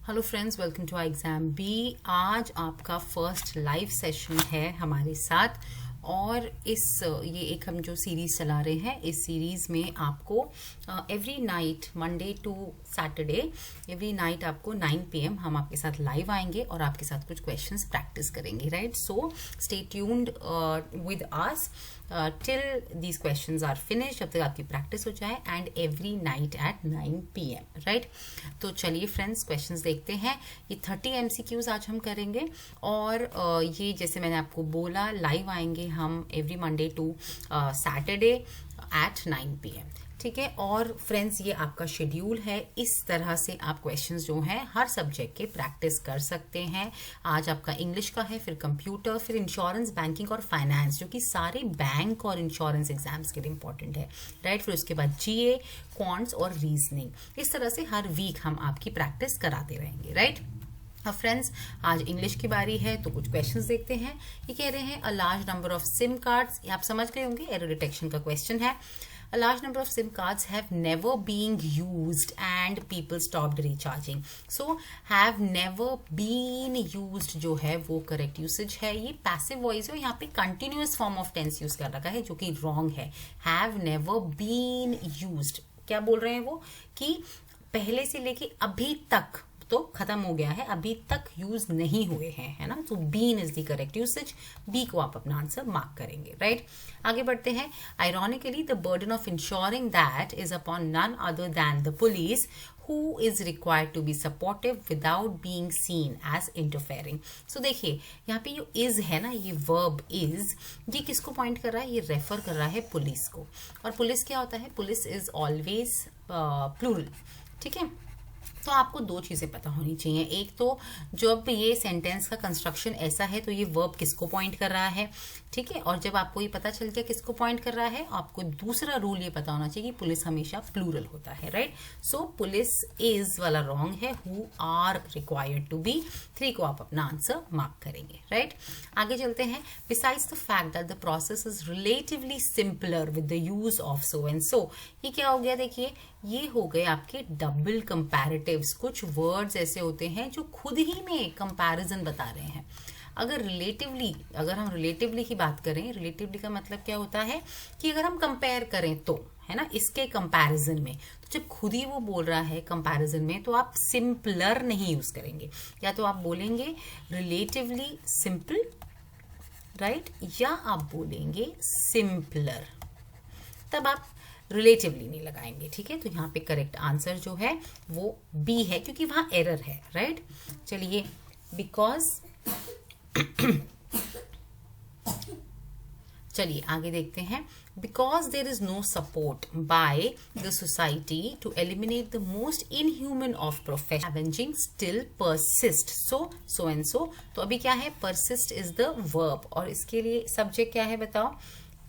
Hello friends, welcome to exam B. आज आपका first live session है हमारे साथ और ये एक हम जो सीरीज चला रहे हैं, इस सीरीज में आपको every night Monday to Saturday every night आपको 9 PM हम आपके साथ लाइव आएंगे और आपके साथ कुछ क्वेश्चंस प्रैक्टिस करेंगे, right? So stay tuned with us till these questions are finish, जब तक आपकी प्रैक्टिस हो जाए, and every night at 9 PM, right? तो चलिए फ्रेंड्स, क्वेश्चंस देखते हैं। ये 30 MCQs आज हम करेंगे और ये जैसे मैंने आपको बोला, लाइव आएंगे हम every Monday to Saturday at 9 PM, ठीक है? और फ्रेंड्स, ये आपका शेड्यूल है। इस तरह से आप क्वेश्चंस जो हैं हर सब्जेक्ट के प्रैक्टिस कर सकते हैं। आज आपका इंग्लिश का है, फिर कंप्यूटर, फिर इंश्योरेंस, बैंकिंग और फाइनेंस, जो कि सारे बैंक और इंश्योरेंस एग्जाम्स के लिए इंपॉर्टेंट है, राइट? फिर उसके बाद GA, क्वांट्स और रीजनिंग। इस तरह से हर वीक हम आपकी प्रैक्टिस कराते रहेंगे, राइट? अब फ्रेंड्स, आज इंग्लिश की बारी है, तो कुछ क्वेश्चंस देखते हैं। ये कह रहे हैं a large number of SIM cards, आप समझ गए होंगे, एरर डिटेक्शन का क्वेश्चन है। A large number of SIM cards have never been used and people stopped recharging. So have never been used जो है वो करेक्ट यूसेज है। ये पैसिव वॉइस है, यहाँ पे continuous form of tense use कर रखा है, जो कि रॉन्ग है। Have never been used, क्या बोल रहे हैं वो कि पहले से लेके अभी तक तो खत्म हो गया है, अभी तक यूज नहीं हुए हैं, है ना? तो been is the correct usage. B को आप अपना आंसर मार्क करेंगे, राइट? आगे बढ़ते हैं। Ironically the burden of ensuring that is upon none other than the police who is required to be supportive without being seen as interfering. So देखिए, यहाँ पे जो is है ना, ये verb is, ये किसको पॉइंट कर रहा है? ये रेफर कर रहा है पुलिस को। और पुलिस क्या होता है? पुलिस इज ऑलवेज प्लूरल, ठीक है? तो आपको दो चीजें पता होनी चाहिए। एक तो जब ये सेंटेंस का कंस्ट्रक्शन ऐसा है तो ये वर्ब किसको पॉइंट कर रहा है, ठीक है? और जब आपको ये पता चल गया किसको पॉइंट कर रहा है, आपको दूसरा रूल ये पता होना चाहिए कि पुलिस हमेशा प्लूरल होता है, राइट? सो पुलिस इज वाला रॉन्ग है, who are required to be. 3 को आप अपना आंसर मार्क करेंगे, राइट? आगे चलते हैं। Besides the fact that the process is relatively simpler with the use of so and सो, ये क्या हो गया? देखिए, ये हो गए आपके डबल कंपैरेटिव्स। कुछ वर्ड्स ऐसे होते हैं जो खुद ही में कंपैरिजन बता रहे हैं। अगर हम रिलेटिवली की बात करें, रिलेटिवली का मतलब क्या होता है कि अगर हम कंपेयर करें तो, है ना, इसके कंपैरिजन में, तो जब खुद ही वो बोल रहा है कंपैरिजन में, तो आप सिंपलर नहीं यूज करेंगे। या तो आप बोलेंगे रिलेटिवली सिंपल, राइट? या आप बोलेंगे सिंपलर, तब आप रिलेटिवली नहीं लगाएंगे, ठीक है? तो यहाँ पे करेक्ट आंसर जो है वो बी है, क्योंकि वहां एरर है, राइट? चलिए, बिकॉज चलिए आगे देखते हैं। Because there is no support by the society to eliminate the most inhuman of profession, scavenging still persist. So and so, तो अभी क्या है? परसिस्ट इज द वर्ब, और इसके लिए सब्जेक्ट क्या है बताओ?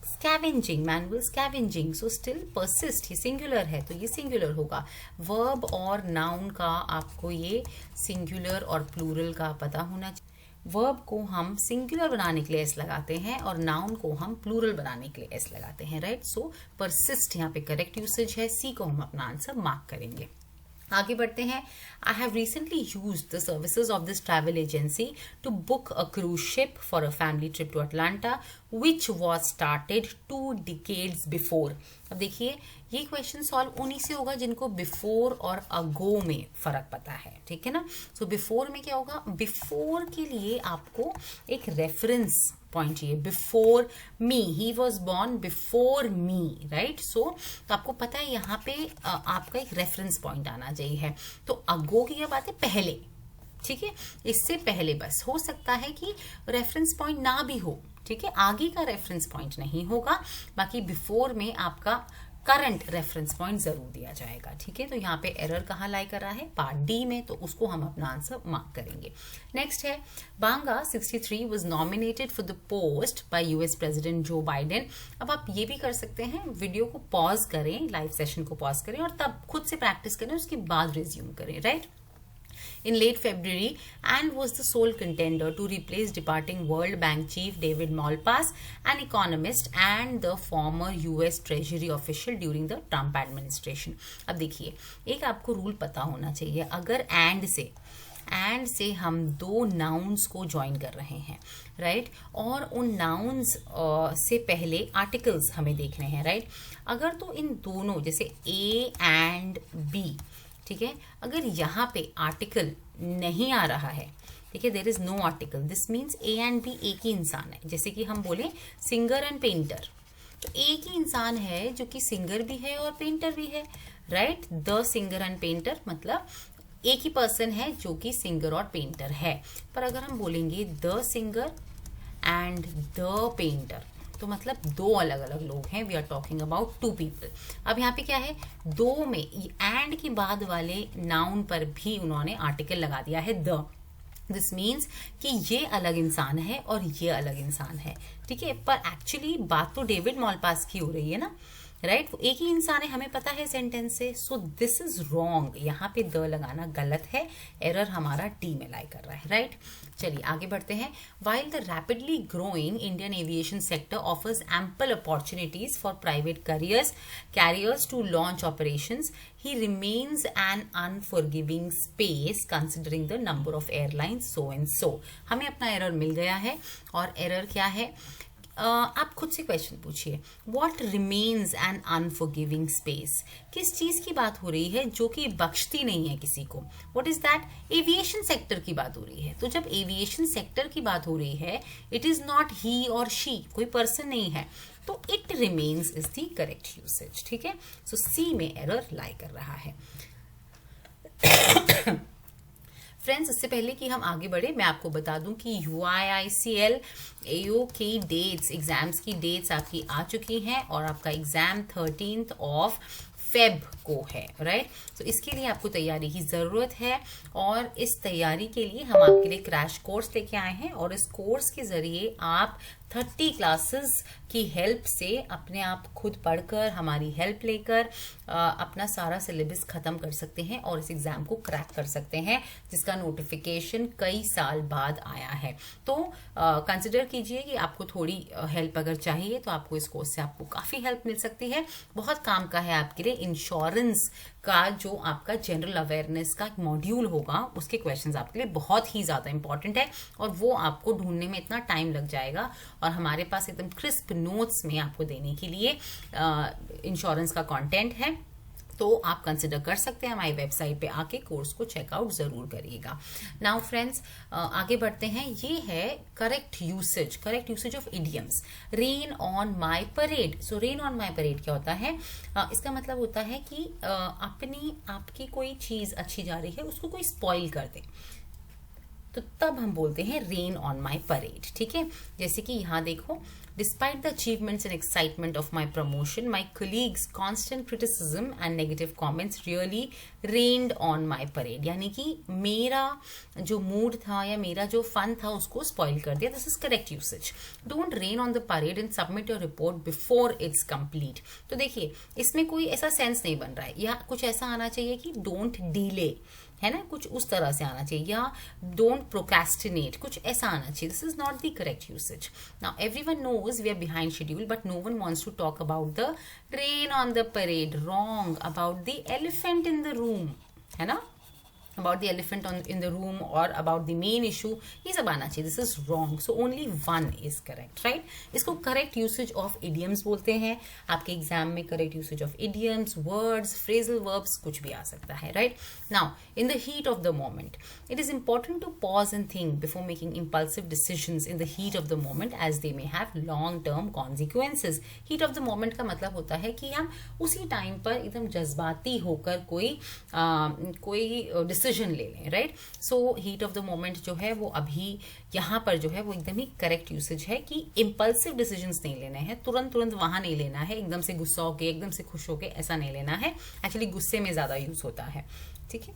Scavenging, manual scavenging. So still persist, ये सिंगुलर है तो ये सिंगुलर होगा। वर्ब और नाउन का आपको ये सिंगुलर और प्लूरल का पता होना चाहिए। वर्ब को हम सिंगुलर बनाने के लिए एस लगाते हैं और नाउन को हम प्लूरल बनाने के लिए एस लगाते हैं, राइट? सो परसिस्ट यहाँ पे करेक्ट यूसेज है। सी को हम अपना आंसर मार्क करेंगे। आगे बढ़ते हैं। I have recently used the services of this travel agency to book a cruise ship for a family trip to Atlanta which was started 2 decades before. अब देखिए, ये क्वेश्चन सॉल्व उन्हीं से होगा जिनको बिफोर और अगो में फर्क पता है, ठीक है ना? सो बिफोर में क्या होगा? बिफोर के लिए आपको एक रेफरेंस पॉइंट चाहिए। Before me, he was born before me, right? So तो आपको पता है यहाँ पे आपका एक रेफरेंस पॉइंट आना चाहिए। तो अगो की क्या बात है? पहले, ठीक है? इससे पहले बस हो सकता है कि रेफरेंस पॉइंट ना भी हो, ठीक है? आगे का रेफरेंस पॉइंट नहीं होगा, बाकी बिफोर में आपका करंट रेफरेंस पॉइंट जरूर दिया जाएगा, ठीक है? तो यहाँ पे एरर कहाँ लाई कर रहा है? पार्ट डी में, तो उसको हम अपना आंसर मार्क करेंगे। नेक्स्ट है, बांगा 63 was nominated for the post bye US president Joe Biden. अब आप ये भी कर सकते हैं, वीडियो को पॉज करें, लाइव सेशन को पॉज करें और तब खुद से प्रैक्टिस करें, उसके बाद रिज्यूम करें, right? in late February and was the sole contender to replace departing World Bank chief David Malpass, an economist and the former US Treasury official during the Trump administration. अब देखिए, एक आपको rule पता होना चाहिए, अगर and से हम दो नाउन्स को ज्वाइन कर रहे हैं, राइट, और उन नाउन्स से पहले आर्टिकल्स हमें देखने हैं, राइट. अगर तो इन दोनों जैसे ए एंड बी, ठीक है, अगर यहाँ पे आर्टिकल नहीं आ रहा है, ठीक है, there is no article, this means A and B एक ही इंसान है. जैसे कि हम बोले सिंगर एंड पेंटर, तो एक ही इंसान है जो कि सिंगर भी है और पेंटर भी है, right. The singer and painter मतलब एक ही पर्सन है जो कि सिंगर और पेंटर है. पर अगर हम बोलेंगे the singer and the painter, तो मतलब दो अलग अलग लोग हैं. We are talking about two people. अब यहाँ पे क्या है, दो में एंड के बाद वाले नाउन पर भी उन्होंने आर्टिकल लगा दिया है द. दिस मीन्स कि ये अलग इंसान है और ये अलग इंसान है, ठीक है. पर एक्चुअली बात तो डेविड मॉलपास की हो रही है ना, राइट. वो एक ही इंसान है, हमें पता है सेंटेंस से. सो दिस इज रॉन्ग, यहाँ पे द लगाना गलत है. एरर हमारा डी में लाई कर रहा है, राइट. चलिए आगे बढ़ते हैं. While the rapidly growing Indian aviation sector offers ample opportunities for private carriers to launch operations, he remains an unforgiving space considering the number of airlines so and so. हमें अपना एरर मिल गया है, और error क्या है, आप खुद से क्वेश्चन पूछिए, what remains an unforgiving space. किस चीज की बात हो रही है जो कि बख्शती नहीं है किसी को. What is that, aviation sector की बात हो रही है. तो जब एविएशन सेक्टर की बात हो रही है, इट इज नॉट ही और शी, कोई पर्सन नहीं है, तो it remains is the correct usage, ठीक है. सो सी में एरर लाई कर रहा है. फ्रेंड्स, इससे पहले कि हम आगे बढ़े, मैं आपको बता दूं कि UIICL AO की डेट्स, एग्जाम्स की डेट्स आपकी आ चुकी हैं, और आपका एग्जाम 13 फेब को है, राइट. तो इसके लिए आपको तैयारी की जरूरत है, और इस तैयारी के लिए हम आपके लिए क्रैश कोर्स लेके आए हैं, और इस कोर्स के जरिए आप 30 क्लासेस की हेल्प से अपने आप खुद पढ़कर, हमारी हेल्प लेकर अपना सारा सिलेबस खत्म कर सकते हैं और इस एग्जाम को क्रैक कर सकते हैं, जिसका नोटिफिकेशन कई साल बाद आया है. तो कंसिडर कीजिए कि आपको थोड़ी हेल्प अगर चाहिए तो आपको इस कोर्स से आपको काफी हेल्प मिल सकती है. बहुत काम का है आपके लिए. इंश्योरेंस का जो आपका जनरल अवेयरनेस का मॉड्यूल होगा, उसके क्वेश्चंस आपके लिए बहुत ही ज्यादा इंपॉर्टेंट है, और वो आपको ढूंढने में इतना टाइम लग जाएगा, और हमारे पास एकदम क्रिस्प नोट्स में आपको देने के लिए इंश्योरेंस का कंटेंट है. तो आप कंसिडर कर सकते हैं, हमारी वेबसाइट पे आके कोर्स को चेकआउट जरूर करिएगा. नाउ फ्रेंड्स, आगे बढ़ते हैं. ये है correct usage of idioms. Rain on my parade. So rain on my parade क्या होता है, इसका मतलब होता है कि आपकी कोई चीज अच्छी जा रही है, उसको कोई स्पॉइल कर दे, तो तब हम बोलते हैं रेन ऑन माई परेड, ठीक है. जैसे कि यहाँ देखो, despite the achievements and excitement of my promotion, my colleagues constant criticism and negative comments really rained on my parade. यानी कि मेरा जो मूड था या मेरा जो फन था उसको स्पॉइल कर दिया. This is correct usage. Don't rain on the parade and submit your report before it's complete. तो देखिए, इसमें कोई ऐसा सेंस नहीं बन रहा है, या कुछ ऐसा आना चाहिए कि डोंट डिले, है ना, कुछ उस तरह से आना चाहिए, या डोंट प्रोक्रेस्टिनेट, कुछ ऐसा आना चाहिए. This is not the correct usage. Now everyone knows we are behind schedule, but no one wants to talk about the rain on the parade. Wrong. About the elephant in the room, है ना, about the elephant in the room or about the main issue, ये सब आना चाहिए. This is wrong. So only one is correct, right? इसको correct usage of idioms बोलते हैं. आपके एग्जाम में correct usage of idioms, words, phrasal verbs कुछ भी आ सकता है, right? Now, in the heat of the moment, it is important to pause and think before making impulsive decisions in the heat of the moment, as they may have long-term consequences. Heat of the moment का मतलब होता है कि हम उसी time पर एकदम जज्बाती होकर कोई डिसीजन ले लें, right. So heat of the moment जो है वो अभी यहाँ पर जो है वो एकदम ही करेक्ट यूसेज है कि इम्पल्सिव डिसीजंस नहीं लेने हैं, तुरंत वहां नहीं लेना है, एकदम से गुस्सा होके, एकदम से खुश होके, ऐसा नहीं लेना है. एक्चुअली गुस्से में ज्यादा यूज होता है, ठीक है.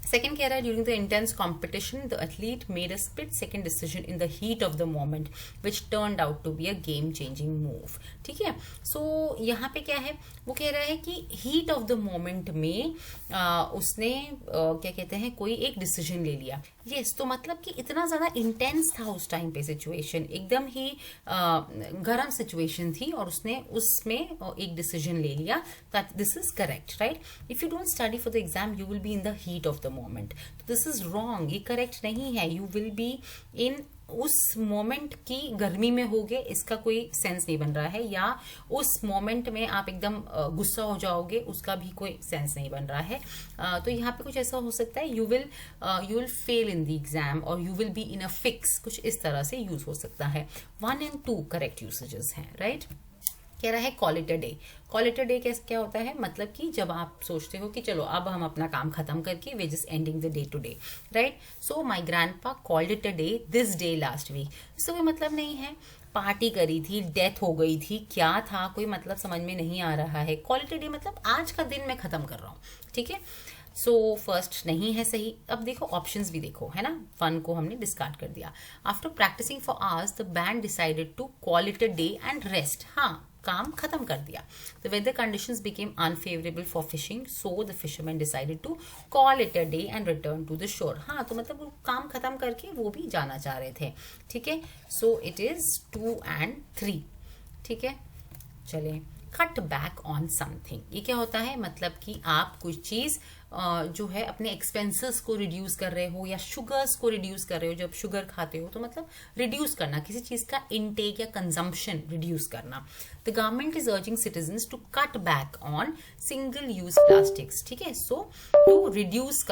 सेकेंड कह रहा है during the intense competition the athlete made a split second decision in the heat of the moment which turned out to be a game changing move. ठीक है, सो यहाँ पे क्या है, वो कह रहा है कि हीट ऑफ द मोमेंट में उसने क्या कहते हैं कोई एक डिसीजन ले लिया। यस, तो मतलब कि इतना ज्यादा इंटेंस था उस टाइम पे सिचुएशन, एकदम ही गर्म सिचुएशन थी और उसने उसमें एक डिसीजन ले लिया। That this is correct, right. If you don't study for the exam you will be in the heat of the moment, तो दिस इज रॉन्ग, ये करेक्ट नहीं है। यू विल बी इन उस मोमेंट की गर्मी में होगे, इसका कोई सेंस नहीं बन रहा है, या उस मोमेंट में आप एकदम गुस्सा हो जाओगे, उसका भी कोई सेंस नहीं बन रहा है। तो यहाँ पे कुछ ऐसा हो सकता है, you will fail in the exam और you will be in a fix, कुछ इस तरह से यूज हो सकता है। 1 and 2 करेक्ट यूसेजेस हैं, राइट। कह रहा है call it a day. Call it a day क्या होता है, मतलब कि जब आप सोचते हो कि चलो अब हम अपना काम खत्म करके वे just ending the day to day, right. So my grandpa called it a day this day last week. इसका कोई मतलब नहीं है, पार्टी करी थी, डेथ हो गई थी, क्या था, कोई मतलब समझ में नहीं आ रहा है। कॉल इट अ डे मतलब आज का दिन मैं खत्म कर रहा हूँ, ठीक है। सो फर्स्ट नहीं है सही। अब देखो ऑप्शंस भी देखो, है ना, 1 को हमने डिस्कार्ड कर दिया। After practising for hours the band decided to call it a day and rest. हाँ, काम खत्म कर दिया। The weather conditions became unfavorable for fishing, so the fishermen decided to call it a day and return to the shore. हाँ, तो मतलब वो काम खत्म करके वो भी जाना चाह रहे थे, ठीक है। So it is 2 and 3, ठीक है। चले, कट बैक ऑन समथिंग, ये क्या होता है, मतलब कि आप कुछ चीज जो है अपने एक्सपेंसेस को रिड्यूस कर रहे हो या शुगर्स को रिड्यूस कर रहे हो। जब शुगर खाते हो तो मतलब रिड्यूस करना, किसी चीज का इनटेक या कंजम्पशन रिड्यूस करना। The government is urging citizens to cut back on single use plastics, ठीक है। So to reduce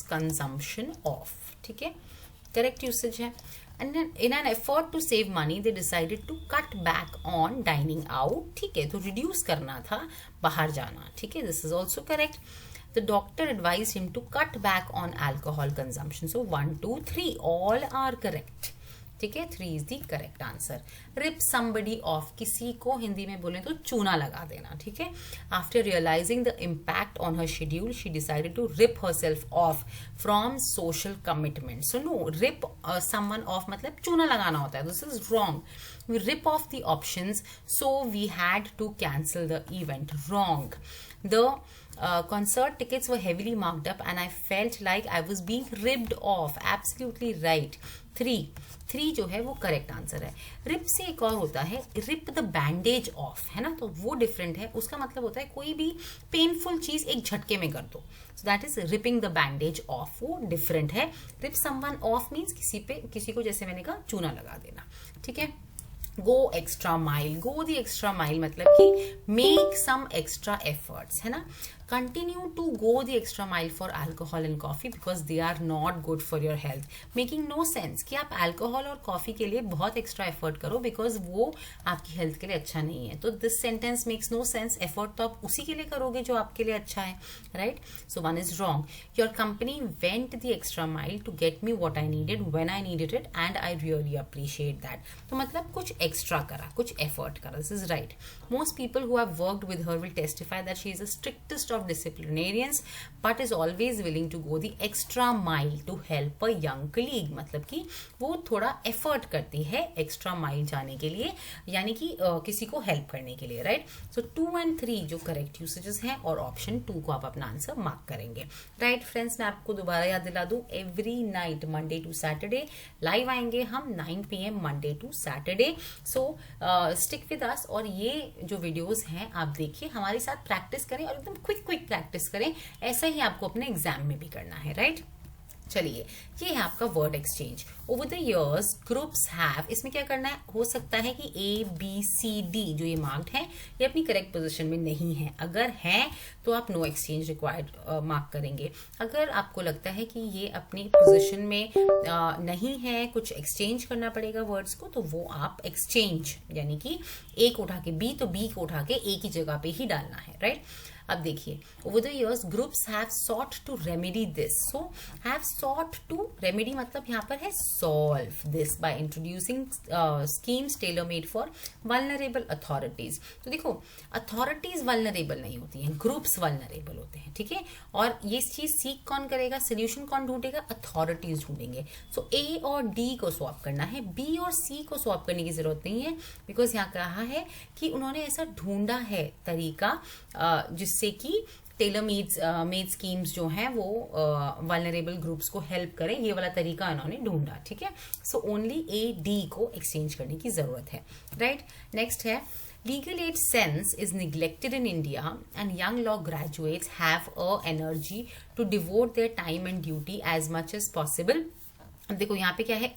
consumption of, ठीक है, करेक्ट यूसेज है। And then in an effort to save money, they decided to cut back on dining out, ठीक है, तो reduce करना था बाहर जाना, ठीक है, this is also correct. The doctor advised him to cut back on alcohol consumption. So 1, 2, 3 all are correct, ठीक है। 3 is the correct answer. Rip somebody off, किसी को हिंदी में बोले तो चूना लगा देना, ठीक है। After realising the impact on her schedule she decided to rip herself off from social commitment. So no, rip someone off मतलब चूना लगाना होता है, this is wrong. We rip off the options, so we had to cancel the event, wrong. The concert tickets were heavily marked up and I felt like I was being ripped off, absolutely right। 3 जो है वो correct answer है। Rib से एक और होता है rib the bandage of, है ना, तो वो डिफरेंट है। उसका मतलब होता है कोई भी पेनफुल चीज एक झटके में कर दो, so that is ripping the bandage of, वो डिफरेंट है। रिप समवन ऑफ मीन्स किसी को जैसे मैंने कहा चूना लगा देना, ठीक है। Go extra mile, go the extra mile मतलब कि मेक सम एक्स्ट्रा एफर्ट्स, है ना। Continue to go the extra mile for alcohol and coffee because they are not good for your health. Making no sense कि आप alcohol और coffee के लिए बहुत एक्स्ट्रा एफर्ट करो बिकॉज वो आपकी हेल्थ के लिए अच्छा नहीं है। तो this sentence makes no sense. Effort तो आप उसी के लिए करोगे जो आपके लिए अच्छा है, right. So 1 is wrong. Your company went the extra mile to get me what I needed when I needed it and I really appreciate that. तो मतलब कुछ एक्स्ट्रा करा, कुछ एफर्ट करा, this is right. Most people who have worked with her will testify that she is the strictest of disciplinarians but is always willing to go the extra mile to help a young colleague। मतलब कि वो थोड़ा effort करती है extra mile जाने के लिए, यानी कि किसी को हेल्प करने के लिए, राइट। सो 2 and 3 जो करेक्ट यूसेजेस हैं और ऑप्शन 2 को आप अपना आंसर मार्क करेंगे, राइट। फ्रेंड्स, मैं आपको दोबारा याद दिला दूं, every night Monday to Saturday live आएंगे हम 9 PM Monday to Saturday. So stick with us और ये जो वीडियोस हैं आप देखिए, हमारे साथ प्रैक्टिस करें और एकदम क्विक प्रैक्टिस करें। ऐसा ही आपको अपने एग्जाम में भी करना है, राइट। चलिए, ये है आपका word exchange. Over the years groups have, इसमें क्या करना है, हो सकता है कि ABCD जो ये मार्क्ड है ये अपनी करेक्ट पोजीशन में नहीं है। अगर है तो आप नो एक्सचेंज रिक्वायर्ड मार्क करेंगे। अगर आपको लगता है कि ये अपनी पोजीशन में नहीं है, कुछ एक्सचेंज करना पड़ेगा वर्ड्स को, तो वो आप एक्सचेंज, यानी कि A को उठा के B तो B को उठा के A की जगह पे ही डालना है, राइट। अब देखिए, over the years groups have sought to remedy this. So have sought to remedy मतलब यहाँ पर है solve this by introducing schemes tailor made for vulnerable authorities. तो देखो, अथॉरिटीज वल्नरेबल नहीं होती हैं, ग्रुप्स वल्नरेबल होते हैं, ठीक है. और ये चीज सीख कौन करेगा, सोल्यूशन कौन ढूंढेगा, अथॉरिटीज ढूंढेंगे. सो ए और डी को स्वैप करना है, बी और सी को स्वैप करने की जरूरत नहीं है, बिकॉज यहाँ कहा है कि उन्होंने ऐसा ढूंढा है तरीका जिससे कि टेलर मेड स्कीम्स जो हैं वो वल्नरेबल ग्रुप्स को हेल्प करें. ये वाला तरीका उन्होंने ढूंढा, ठीक है. सो ओनली ए डी को एक्सचेंज करने की जरूरत है, राइट. नेक्स्ट है, legal aid sense is neglected in India and young law graduates have a energy to devote their time and duty as much as possible. अब देखो यहाँ पे क्या है,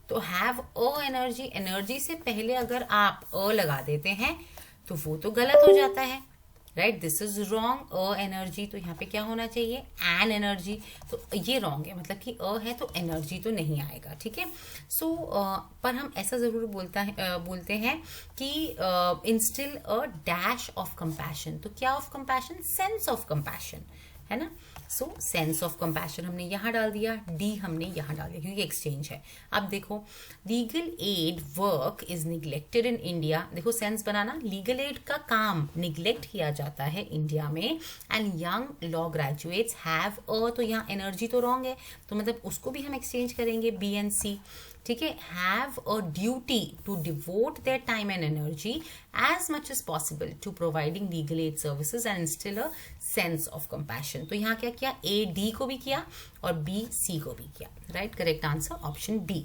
तो have a energy, एनर्जी से पहले अगर आप लगा देते हैं तो वो तो गलत हो जाता है, right. This is wrong. Energy, तो यहाँ पे क्या होना चाहिए, एन एनर्जी. तो ये रॉन्ग है, मतलब कि है तो एनर्जी तो नहीं आएगा, ठीक है. सो पर हम ऐसा जरूर बोलते हैं कि instil a dash of compassion. तो क्या of compassion, sense of compassion, है ना. सो सेंस ऑफ कंपैशन हमने यहाँ डाल दिया, डी हमने यहाँ डाल दिया क्योंकि एक्सचेंज है. अब देखो, legal aid work is neglected in India. देखो सेंस बनाना, लीगल एड का काम निग्लेक्ट किया जाता है इंडिया में. And young law graduates have तो यहाँ एनर्जी तो रॉन्ग है, तो मतलब उसको भी हम एक्सचेंज करेंगे, बी एंड सी, ठीक है. Have a duty to devote their time and energy as much as possible to providing legal aid services and instil a sense of compassion. तो यहाँ क्या किया, ए डी को भी किया और बी सी को भी किया, right. Correct answer option B.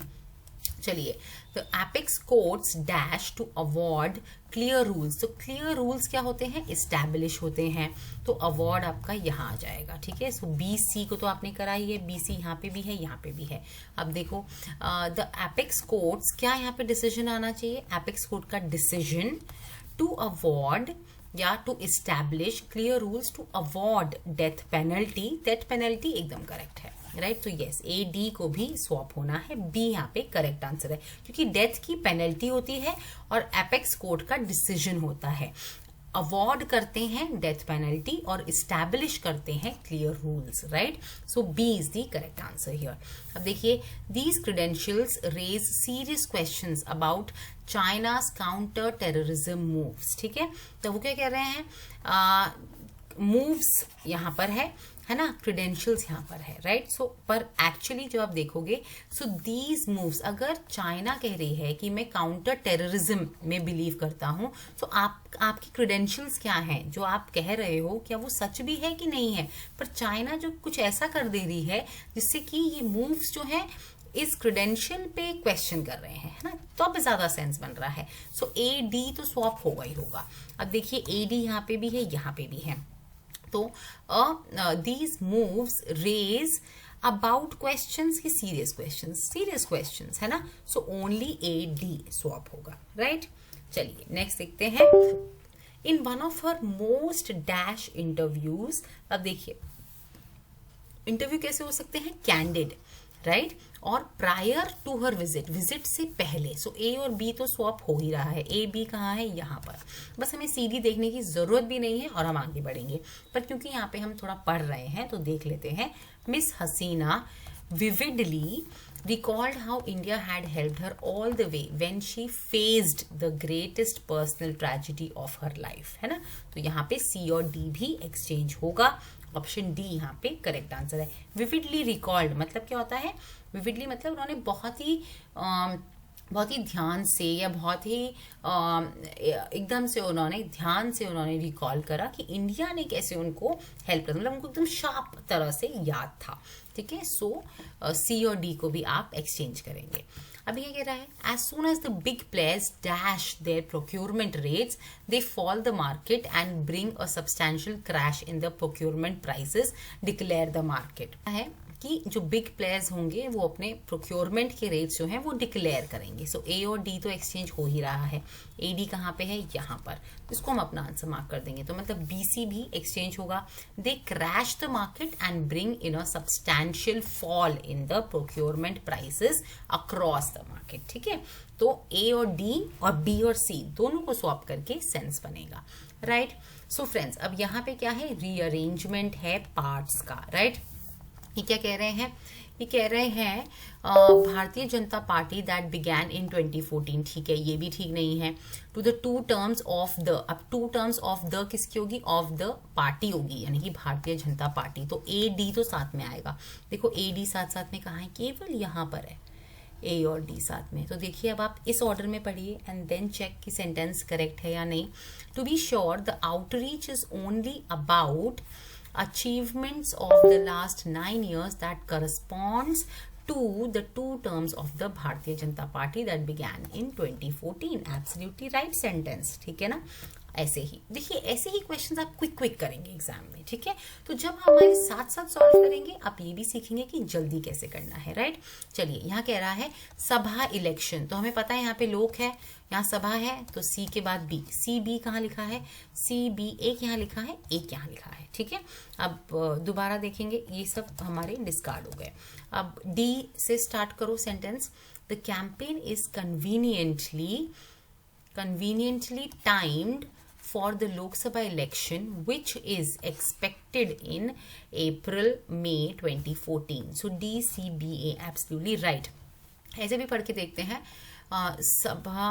चलिए, तो apex courts dash to award clear rules. तो क्लियर रूल्स क्या होते हैं, इस्टेब्लिश होते हैं. तो अवार्ड आपका यहाँ आ जाएगा, ठीक है. सो बी सी को तो आपने करा ही है, बी सी यहाँ पे भी है, यहाँ पे भी है. अब देखो, द एपेक्स कोर्ट्स, क्या यहाँ पे डिसीजन आना चाहिए, एपेक्स कोर्ट का डिसीजन टू अवॉर्ड या to establish clear rules to award death penalty. Death penalty एकदम करेक्ट है, राइट. तो यस, ए डी को भी स्वैप होना है, बी यहाँ पे करेक्ट आंसर है, क्योंकि डेथ की पेनल्टी होती है और एपेक्स कोर्ट का डिसीजन होता है. अवॉर्ड करते हैं डेथ पेनल्टी और इस्टेब्लिश करते हैं clear rules, right. So B is the correct answer here. अब देखिए, these credentials raise serious questions about China's counter terrorism moves, ठीक है. तो वो क्या कह रहे हैं, मूव्स यहाँ पर है ना, क्रेडेंशियल्स यहाँ पर है, राइट. सो पर एक्चुअली जो आप देखोगे, सो दीज मूव्स, अगर चाइना कह रही है कि मैं काउंटर टेररिज्म में बिलीव करता हूँ, तो आपकी क्रेडेंशियल्स क्या हैं, जो आप कह रहे हो क्या वो सच भी है कि नहीं है. पर चाइना जो कुछ ऐसा कर दे रही है जिससे कि ये मूव्स जो है इस क्रेडेंशियल पे क्वेश्चन कर रहे हैं, है ना, तो अब ज्यादा सेंस बन रहा है. सो ए डी तो स्वैप होगा ही होगा. अब देखिए, ए डी यहाँ पे भी है, यहाँ पे भी है. तो these moves raise about questions की serious questions है ना. so only A D swap होगा, right. चलिए नेक्स्ट देखते हैं. in one of her most dash interviews, अब देखिए इंटरव्यू कैसे हो सकते हैं, कैंडिड, राइट. और प्रायर टू हर विजिट से पहले. सो ए और बी तो स्वैप हो ही रहा है. ए बी कहाँ है, यहाँ पर. बस हमें सीधी देखने की जरूरत भी नहीं है और हम आगे बढ़ेंगे, पर क्योंकि यहाँ पे हम थोड़ा पढ़ रहे हैं तो देख लेते हैं. Miss Hasina vividly recalled how India had helped her all the way when she faced the greatest personal tragedy of her life, है ना. तो यहाँ पे C और D भी एक्सचेंज होगा. ऑप्शन डी यहाँ पे करेक्ट आंसर है. विविडली रिकॉल्ड मतलब क्या होता है, विविडली मतलब उन्होंने बहुत ही ध्यान से या बहुत ही एकदम से उन्होंने ध्यान से उन्होंने रिकॉल करा कि इंडिया ने कैसे उनको हेल्प किया, मतलब उनको एकदम शार्प तरह से याद था, ठीक है. सो सी और डी को भी आप एक्सचेंज करेंगे. अभी क्या कह रहा है, as soon as the big players dash their procurement rates they fall the market and bring a substantial crash in the procurement prices, declare the market. है कि जो बिग प्लेयर्स होंगे वो अपने प्रोक्योरमेंट के रेट्स जो हैं वो डिक्लेयर करेंगे. सो ए और डी तो एक्सचेंज हो ही रहा है. ए डी कहाँ पे है, यहाँ पर. इसको हम अपना आंसर मार्क कर देंगे. तो मतलब बी सी भी एक्सचेंज होगा. They crash the market and bring in a substantial fall in the procurement prices across the market, ठीक है. तो ए और डी और बी और सी दोनों को स्वैप करके सेंस बनेगा, राइट. सो फ्रेंड्स, अब यहाँ पे क्या है, रीअरेंजमेंट है पार्ट्स का, राइट। ये क्या कह रहे हैं, ये कह रहे हैं Bharatiya Janata party that began इन 2014, ठीक है, ये भी ठीक नहीं है। To the two terms of the, अब टू टर्म्स ऑफ द किसकी होगी, ऑफ द पार्टी होगी, यानी कि भारतीय जनता पार्टी, तो ए डी तो साथ में आएगा। देखो ए डी साथ साथ में कहाँ है, केवल यहाँ पर है, ए और डी साथ में। तो देखिए अब आप इस ऑर्डर में पढ़िए एंड देन चेक कि सेंटेंस करेक्ट है या नहीं। To be sure the outreach is only about achievements of the last 9 years that corresponds to the two terms of the Bharatiya Janata Party that began in 2014. Absolutely right sentence, ठीक है ना। ऐसे ही देखिए, ऐसे ही questions आप quick करेंगे exam में, ठीक है। तो जब हमारे साथ साथ सॉल्व करेंगे आप ये भी सीखेंगे कि जल्दी कैसे करना है, राइट। चलिए, यहाँ कह रहा है सभा इलेक्शन, तो हमें पता है यहाँ पे लोक है, यहाँ सभा है, तो सी के बाद बी, सी बी कहाँ लिखा है, सी बी, एक यहाँ लिखा है, एक यहाँ लिखा है, ठीक है। अब दोबारा देखेंगे, ये सब हमारे डिस्कार्ड हो गए। अब डी से स्टार्ट करो sentence. The campaign is conveniently timed for the Lok Sabha election, which is expected in April-May 2014. So D, C, B, A, absolutely right. ऐसे भी पढ़ के देखते हैं, सभा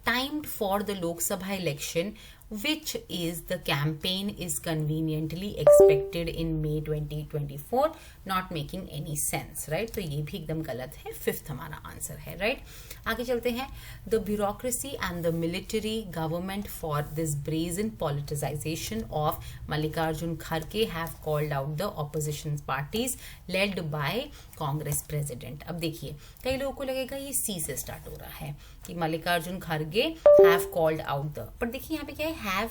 timed for the Lok Sabha election, which is the campaign is conveniently expected in May 2024, not making any sense, right? तो ये भी एकदम गलत है, फिफ्थ हमारा आंसर है, राइट। आगे चलते हैं। The bureaucracy and the military government for this brazen politicization of Mallikarjun Kharge have called out the opposition parties led by Congress president। अब देखिए, कई लोगों को लगेगा ये सी से स्टार्ट हो रहा है कि मल्लिकार्जुन खड़गे हैव कॉल्ड आउट द, पर देखिए यहाँ पे क्या है, हैव।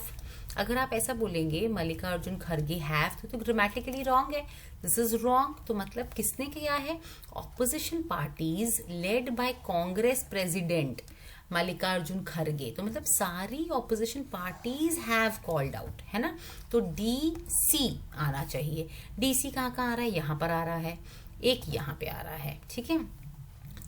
अगर आप ऐसा बोलेंगे मल्लिकार्जुन खड़गे हैव, तो ग्रामेटिकली रॉन्ग है, दिस इज रॉन्ग। तो मतलब किसने किया है, opposition parties led by Congress president Mallikarjun खड़गे, तो मतलब सारी opposition parties have called out, है ना। तो डी सी आना चाहिए। डी सी कहाँ आ रहा है, यहाँ पर आ रहा है, एक यहाँ पे आ रहा है, ठीक है।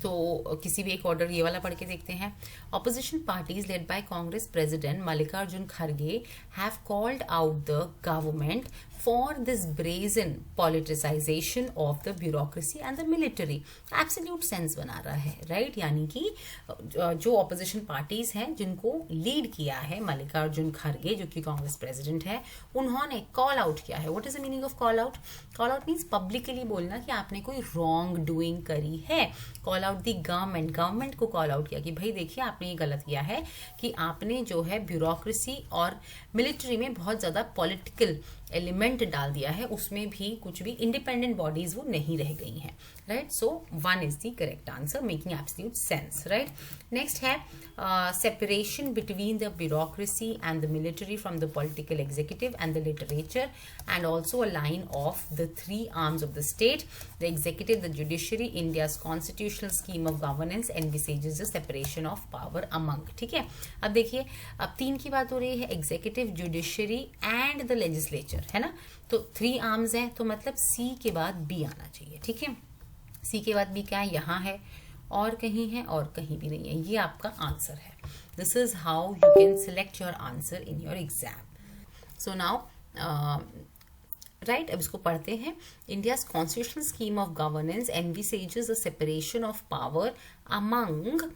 तो किसी भी एक ऑर्डर ये वाला पढ़ के देखते हैं। Opposition parties led by Congress president Mallikarjun खड़गे have called out the government for this brazen politicisation of the bureaucracy and the military. Absolute sense बना रहा है, राइट। यानी कि जो ऑपोजिशन पार्टीज हैं जिनको लीड किया है मल्लिकार्जुन खड़गे, जो कि कांग्रेस प्रेसिडेंट है, उन्होंने कॉल आउट किया है। What is the meaning of call out? Call out means publicly बोलना कि आपने कोई रॉन्ग डूइंग करी है। कॉल आउट दी गवर्नमेंट को कॉल आउट किया कि भाई देखिए आपने ये गलत किया है कि आपने जो है ब्यूरोक्रेसी और मिलिट्री में बहुत ज्यादा पॉलिटिकल एलिमेंट डाल दिया है, उसमें भी कुछ भी इंडिपेंडेंट बॉडीज वो नहीं रह गई हैं, right. So 1 is the correct answer, making absolute sense, right. Next है separation between the bureaucracy and the military from the political executive and the literature and also a line of the 3 arms of the state, the executive, the judiciary, India's constitutional scheme of governance envisages the separation of power among, ठीक है। अब देखिए, अब 3 की बात हो रही है, executive, judiciary and the legislature, है ना। तो 3 आर्म्स है, तो मतलब सी के बाद बी आना चाहिए, ठीक है। सी के बाद बी क्या है, यहाँ है और कहीं है और कहीं भी नहीं है, ये आपका आंसर है। This is how you can select your answer in your exam. So now right, अब इसको पढ़ते हैं। India's constitutional scheme of governance envisages the separation of power among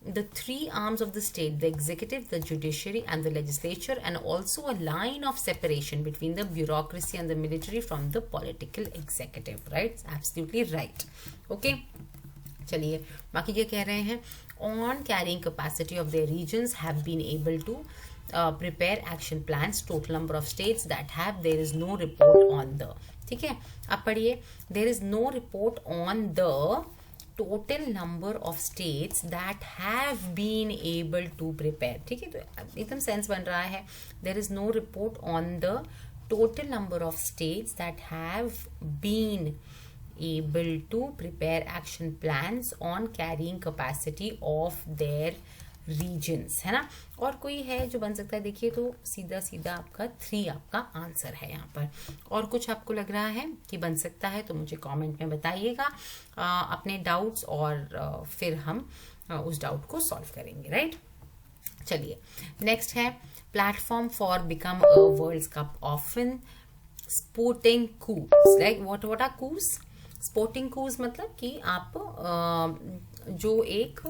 the 3 arms of the state, the executive, the judiciary and the legislature, and also a line of separation between the bureaucracy and the military from the political executive, right? Absolutely right. Okay, चलिए बाकी ये कह रहे हैं, on carrying capacity of their regions have been able to prepare action plans, total number of states that have, there is no report on the, ठीक है। अब पढ़िए, there is no report on the total number of states that have been able to prepare, ठीक है। तो एकदम sense बन रहा है, there is no report on the total number of states that have been able to prepare action plans on carrying capacity of their regions, है ना। और कोई है जो बन सकता है, देखिए तो सीधा सीधा आपका 3 आपका आंसर है यहाँ पर। और कुछ आपको लग रहा है कि बन सकता है तो मुझे कमेंट में बताइएगा अपने डाउट्स, और फिर हम उस डाउट को सॉल्व करेंगे, राइट। चलिए नेक्स्ट है, platform for become a world cup often, sporting cause, like what are cause? Sporting cause मतलब कि आप जो एक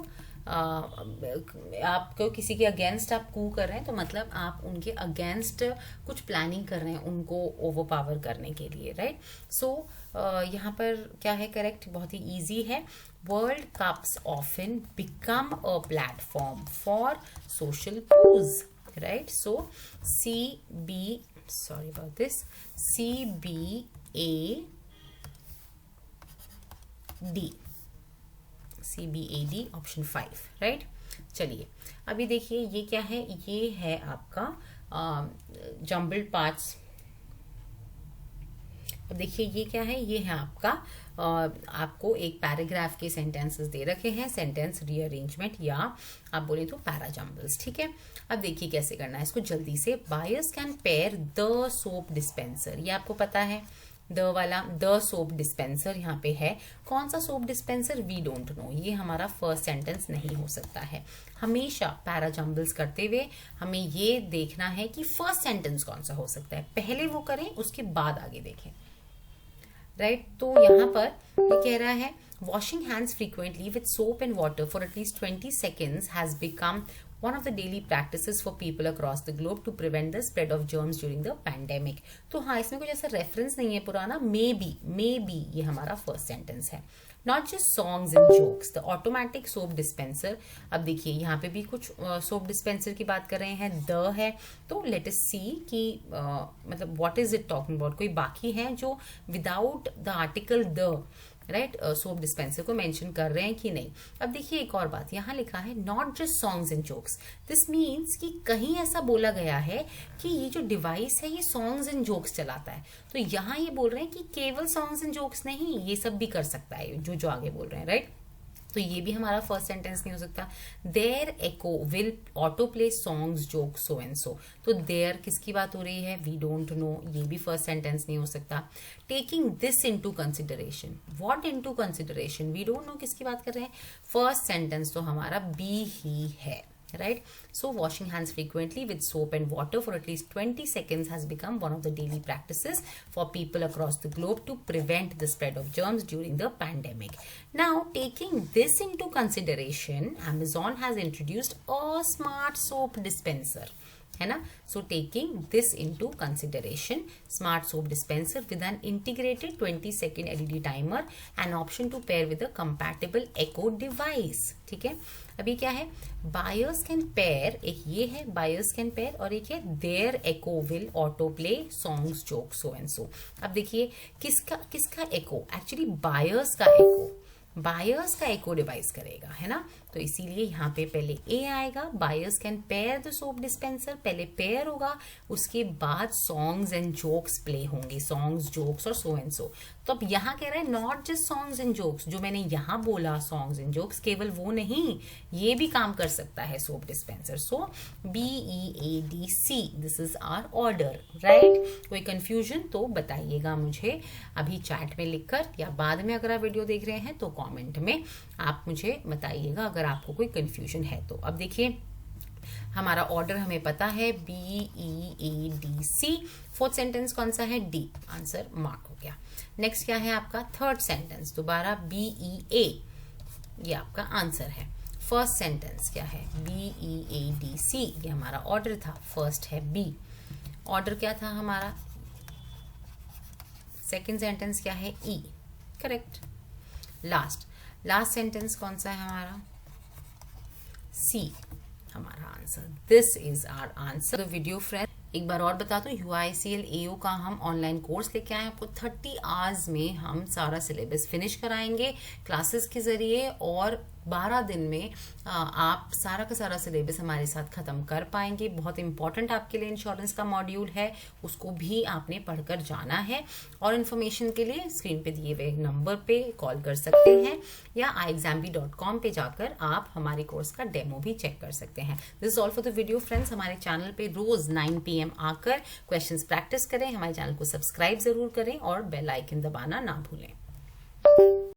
आपको किसी के अगेंस्ट आप कू कर रहे हैं, तो मतलब आप उनके अगेंस्ट कुछ प्लानिंग कर रहे हैं उनको ओवरपावर करने के लिए, राइट? सो यहाँ पर क्या है करेक्ट? बहुत ही इजी है। World cups often become a platform for social cause, right? So sorry about this, CBAD option 5, right? चलिए अभी देखिए ये क्या है, ये है आपका जम्बल्ड पार्ट्स। अब देखिए ये क्या है, ये है आपका आपको एक पैराग्राफ के सेंटेंसेस दे रखे हैं, सेंटेंस रीअरेंजमेंट या आप बोले तो पैराजम्बल्स, ठीक है? अब देखिए कैसे करना है इसको जल्दी से। Buyers can pair the soap dispenser, ये आपको पता है, द वाला द सोप डिस्पेंसर यहाँ पे है। कौन सा soap dispenser? We don't know, ये हमारा फर्स्ट सेंटेंस नहीं हो सकता है। हमेशा पैराजम्बल्स करते हुए हमें ये देखना है कि फर्स्ट सेंटेंस कौन सा हो सकता है, पहले वो करें उसके बाद आगे देखें, राइट? तो यहाँ पर ये कह रहा है washing hands frequently with soap and water for at least 20 seconds has become one of the daily practices for people across the globe to prevent the spread of germs during the pandemic। तो हाँ, इसमें कुछ ऐसा reference नहीं है पुराना, may be ये हमारा फर्स्ट सेंटेंस है। Not just songs and jokes, the automatic soap dispenser. अब देखिए यहाँ पे भी कुछ सोप डिस्पेंसर की बात कर रहे हैं, द है, तो लेट अस सी कि मतलब what is it talking about. कोई बाकी है जो without the article the, right, soap dispenser को मेंशन कर रहे हैं कि नहीं? अब देखिए एक और बात यहाँ लिखा है, not just songs and jokes. This means कि कहीं ऐसा बोला गया है कि ये जो डिवाइस है ये सॉन्ग्स एंड जोक्स चलाता है, तो यहाँ ये बोल रहे हैं कि केवल सॉन्ग्स एंड जोक्स नहीं, ये सब भी कर सकता है जो आगे बोल रहे हैं, राइट? तो ये भी हमारा फर्स्ट सेंटेंस नहीं हो सकता। There echo will auto play songs joke so and so, तो देयर किसकी बात हो रही है? वी डोंट नो, ये भी फर्स्ट सेंटेंस नहीं हो सकता। Taking this into consideration, what into consideration? We don't know किसकी बात कर रहे हैं? फर्स्ट सेंटेंस तो हमारा बी ही है, right? So washing hands frequently with soap and water for at least 20 seconds has become one of the daily practices for people across the globe to prevent the spread of germs during the pandemic. Now, taking this into consideration, Amazon has introduced a smart soap dispenser, है ना? So taking this into consideration, smart soap dispenser with an integrated 20-second LED timer, an option to pair with a compatible Echo device, ठीक है? अभी क्या है? Buyers can pair, एक ये है buyers can pair और एक है their Echo will auto play songs, jokes, so and so। अब देखिए किसका Echo? Actually buyers का Echo, बायर्स का एको डिवाइस करेगा, है ना? तो इसीलिए यहाँ पे पहले ए आएगा। Buyers can pair the soap dispenser, पहले पेयर होगा, उसके बाद सॉन्ग्स एंड जोक्स प्ले होंगे, सॉन्ग्स जोक्स और सो एंड सो। तो अब यहाँ कह रहा है not just songs and jokes, जो मैंने यहाँ बोला सॉन्ग्स एंड जोक्स, केवल वो नहीं, ये भी काम कर सकता है soap dispenser. So BEADC, this is our order, right? कोई कंफ्यूजन तो बताइएगा मुझे अभी चैट में लिखकर, या बाद में अगर आप वीडियो देख रहे हैं तो कमेंट में आप मुझे बताइएगा अगर आपको कोई कंफ्यूजन है तो। अब देखिए हमारा ऑर्डर हमें पता है, BEADC। फोर्थ सेंटेंस कौन सा है? डी, आंसर मार्क हो गया। नेक्स्ट क्या है आपका? थर्ड सेंटेंस, दोबारा BEA, ये आपका आंसर है। फर्स्ट सेंटेंस क्या है? BEADC, ये हमारा ऑर्डर था, फर्स्ट है बी। ऑर्डर क्या था हमारा? सेकेंड सेंटेंस क्या है? ई, करेक्ट। लास्ट सेंटेंस कौन सा है हमारा? सी, हमारा answer. This is our answer. Video friend एक बार और बता दो, UICL AO का हम ऑनलाइन कोर्स लेके आए, आपको 30 आवर्स में हम सारा सिलेबस फिनिश कराएंगे क्लासेस के जरिए, और 12 दिन में आप सारा का सारा सिलेबस हमारे साथ खत्म कर पाएंगे। बहुत इंपॉर्टेंट आपके लिए इंश्योरेंस का मॉड्यूल है, उसको भी आपने पढ़कर जाना है। और इन्फॉर्मेशन के लिए स्क्रीन पे दिए हुए नंबर पे कॉल कर सकते हैं, या iexambee.com पे जाकर आप हमारे कोर्स का डेमो भी चेक कर सकते हैं। This is all for the video friends. हमारे चैनल पे रोज 9 PM आकर क्वेश्चंस प्रैक्टिस करें, हमारे चैनल को सब्सक्राइब जरूर करें और बेल आइकन दबाना ना भूलें।